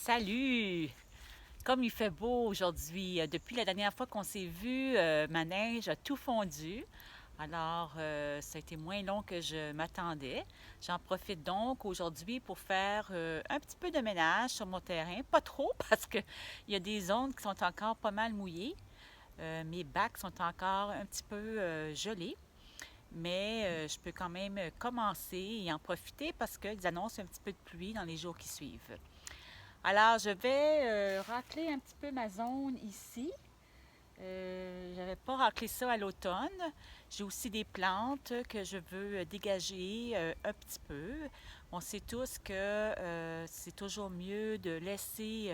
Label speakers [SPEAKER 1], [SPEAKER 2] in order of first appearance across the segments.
[SPEAKER 1] Salut! Comme il fait beau aujourd'hui, depuis la dernière fois qu'on s'est vu, ma neige a tout fondu. Alors, ça a été moins long que je m'attendais. J'en profite donc aujourd'hui pour faire un petit peu de ménage sur mon terrain. Pas trop parce qu'il y a des zones qui sont encore pas mal mouillées. Mes bacs sont encore un petit peu gelés. Mais je peux quand même commencer et en profiter parce qu'ils annoncent un petit peu de pluie dans les jours qui suivent. Alors, je vais racler un petit peu ma zone ici. Je n'avais pas raclé ça à l'automne. J'ai aussi des plantes que je veux dégager un petit peu. On sait tous que c'est toujours mieux de laisser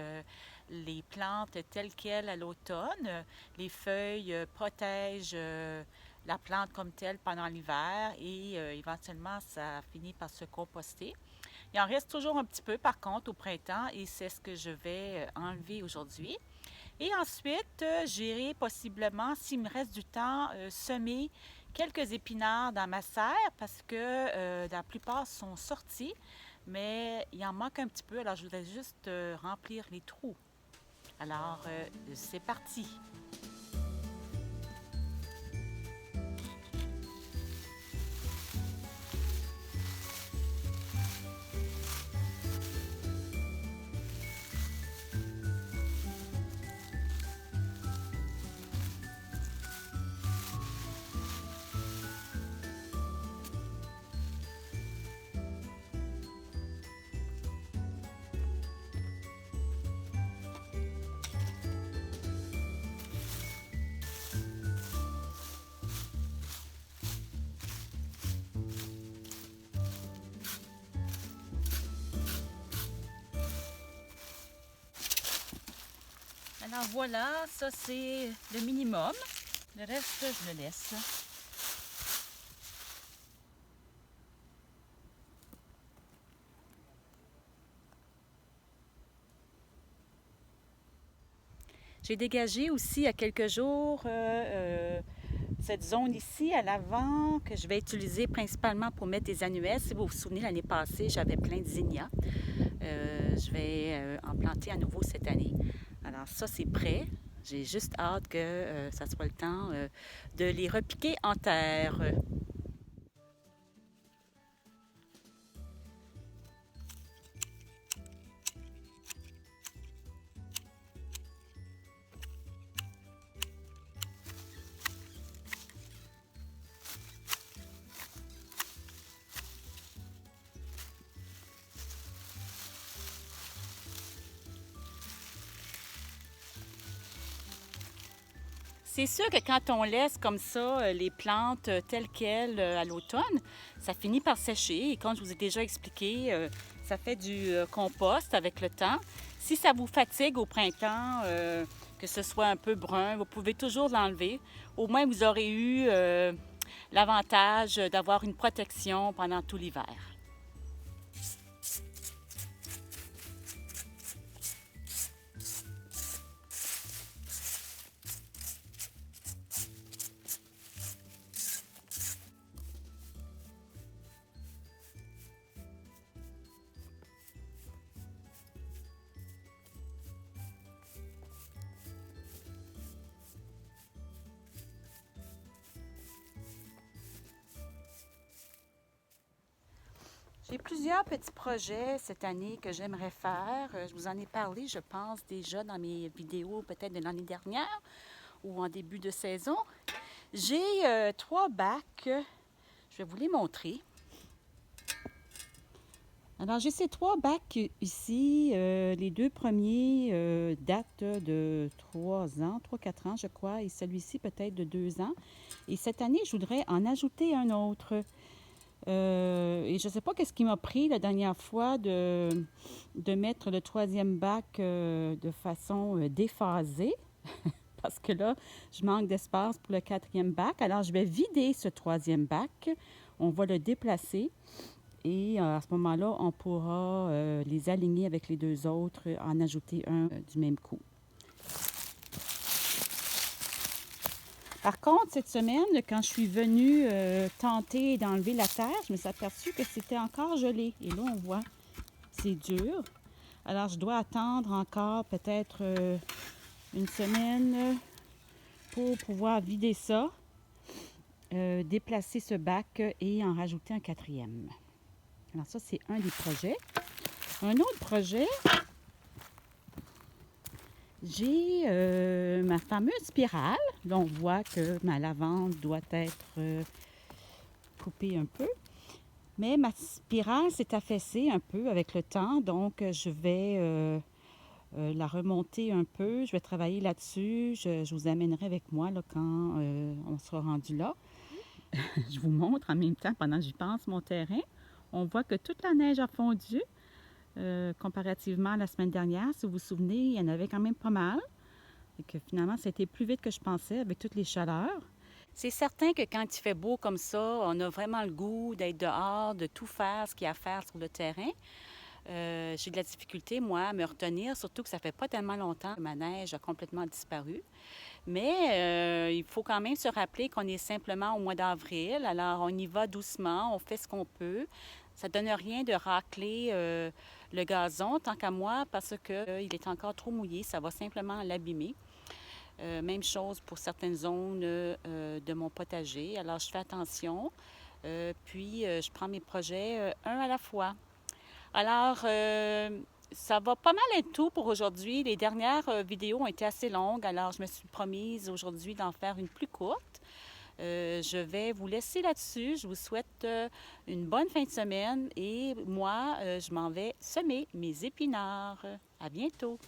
[SPEAKER 1] les plantes telles quelles à l'automne. Les feuilles protègent la plante comme telle pendant l'hiver et éventuellement ça finit par se composter. Il en reste toujours un petit peu par contre au printemps et c'est ce que je vais enlever aujourd'hui. Et ensuite, j'irai possiblement, s'il me reste du temps, semer quelques épinards dans ma serre parce que la plupart sont sortis, mais il en manque un petit peu. Alors, je voudrais juste remplir les trous. Alors, c'est parti. Alors voilà, ça c'est le minimum. Le reste, je le laisse. J'ai dégagé aussi il y a quelques jours cette zone ici à l'avant que je vais utiliser principalement pour mettre des annuelles. Si vous vous souvenez, l'année passée, j'avais plein de zinnias. Je vais en planter à nouveau cette année. Alors ça, c'est prêt. J'ai juste hâte que ça soit le temps de les repiquer en terre. C'est sûr que quand on laisse comme ça les plantes telles quelles à l'automne, ça finit par sécher. Et comme je vous ai déjà expliqué, ça fait du compost avec le temps. Si ça vous fatigue au printemps, que ce soit un peu brun, vous pouvez toujours l'enlever. Au moins, vous aurez eu l'avantage d'avoir une protection pendant tout l'hiver. J'ai plusieurs petits projets cette année que j'aimerais faire. Je vous en ai parlé, je pense, déjà dans mes vidéos peut-être de l'année dernière ou en début de saison. J'ai 3 bacs. Je vais vous les montrer. Alors, j'ai ces 3 bacs ici. Les 2 premiers datent de 3 ans, 3-4 ans, je crois, et celui-ci peut-être de 2 ans. Et cette année, je voudrais en ajouter un autre. Et je ne sais pas qu'est-ce qui m'a pris la dernière fois de mettre le 3e bac de façon déphasée. Parce que là, je manque d'espace pour le 4e bac. Alors, je vais vider ce 3e bac. On va le déplacer. Et à ce moment-là, on pourra les aligner avec les 2 autres, en ajouter un du même coup. Par contre, cette semaine, quand je suis venue tenter d'enlever la terre, je me suis aperçue que c'était encore gelé. Et là, on voit, c'est dur. Alors, je dois attendre encore peut-être une semaine pour pouvoir vider ça, déplacer ce bac et en rajouter un quatrième. Alors ça, c'est un des projets. Un autre projet, j'ai ma fameuse spirale. Là, on voit que ma lavande doit être coupée un peu. Mais ma spirale s'est affaissée un peu avec le temps, donc je vais la remonter un peu. Je vais travailler là-dessus. Je vous amènerai avec moi là, quand on sera rendu là. Je vous montre en même temps, pendant que j'y pense, mon terrain. On voit que toute la neige a fondu. Comparativement à la semaine dernière, si vous vous souvenez, il y en avait quand même pas mal. Et que finalement, ça a été plus vite que je pensais avec toutes les chaleurs. C'est certain que quand il fait beau comme ça, on a vraiment le goût d'être dehors, de tout faire ce qu'il y a à faire sur le terrain. J'ai de la difficulté, moi, à me retenir, surtout que ça fait pas tellement longtemps que ma neige a complètement disparu. Mais il faut quand même se rappeler qu'on est simplement au mois d'avril, alors on y va doucement, on fait ce qu'on peut. Ça ne donne rien de racler le gazon, tant qu'à moi, parce qu'il est encore trop mouillé, ça va simplement l'abîmer. Même chose pour certaines zones de mon potager. Alors, je fais attention, puis je prends mes projets un à la fois. Alors, ça va pas mal être tout pour aujourd'hui. Les dernières vidéos ont été assez longues, alors je me suis promise aujourd'hui d'en faire une plus courte. Je vais vous laisser là-dessus. Je vous souhaite une bonne fin de semaine et moi, je m'en vais semer mes épinards. À bientôt!